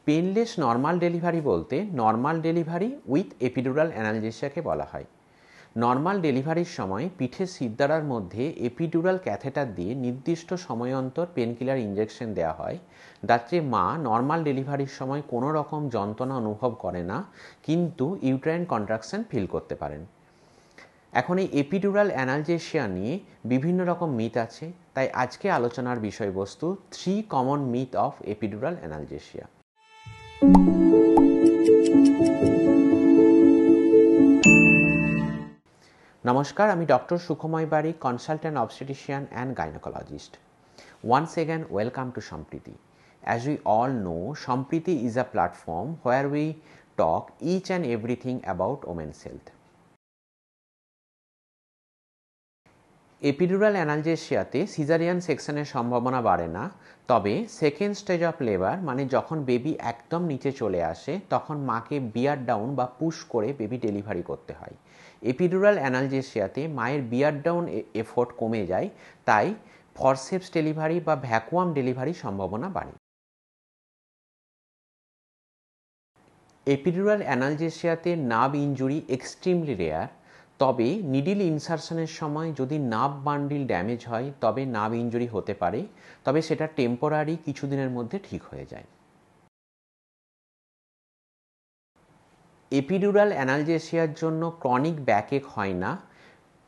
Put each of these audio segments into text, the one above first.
Painless normal delivery বলতে normal delivery with epidural অ্যানালজেসিয়াকে বলা হয়। নর্মাল ডেলিভারির সময় পিঠের শিরদাঁড়ার মধ্যে এপিডুরাল ক্যাথেটার দিয়ে নির্দিষ্ট সময় অন্তর পেনকিলার ইঞ্জেকশন দেওয়া হয়, যাতে মা নর্মাল ডেলিভারির সময় কোনো রকম যন্ত্রণা অনুভব করে না, কিন্তু ইউট্রাইন কন্ট্রাকশন ফিল করতে পারেন। এখন এই এপিডুরাল অ্যানালজেসিয়া নিয়ে বিভিন্ন রকম মিথ আছে, তাই আজকে আলোচনার বিষয়বস্তু 3 common myth of epidural analgesia. নমস্কার, আমি doctor Sukhamay Barik, consultant obstetrician and gynaecologist. Once again, welcome to Sampriti. As we all know, Sampriti is a platform where we talk each and everything about women's health. Epidural অ্যানালজেসিয়াতে সিজারিয়ান সেকশনের সম্ভাবনা বাড়ে না, তবে second stage of labour মানে যখন baby একদম নিচে চলে আসে তখন মাকে বিয়ার ডাউন বা পুশ করে বেবি ডেলিভারি করতে হয়। এপিডুরাল অ্যানালজেসিয়াতে মায়ের বিয়ার ডাউন এফোর্ট কমে যায়, তাই ফরসেপস ডেলিভারি বা ভ্যাকুয়াম ডেলিভারির সম্ভাবনা বাড়ে। এপিডুরাল অ্যানালজেসিয়াতে নার্ভ ইনজুরি এক্সট্রিমলি রেয়ার, তবে নিডিল ইনসারশনের সময় যদি নার্ভ বান্ডিল ড্যামেজ হয় তবে নার্ভ ইনজুরি হতে পারে, তবে সেটা টেম্পোরারি, কিছুদিনের মধ্যে ঠিক হয়ে যায়। এপিডুরাল অ্যানালজেসিয়ার জন্য ক্রনিক ব্যাকএক হয় না।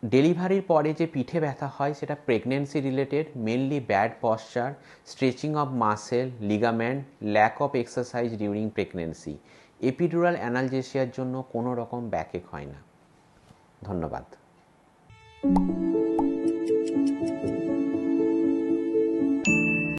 ডেলিভারির পরে যে পিঠে ব্যথা হয় সেটা pregnancy related, mainly bad posture, stretching of muscle, ligament, lack of exercise during pregnancy. Epidural অ্যানালজেসিয়ার জন্য কোনো রকম ব্যাকএক হয় না। ধন্যবাদ।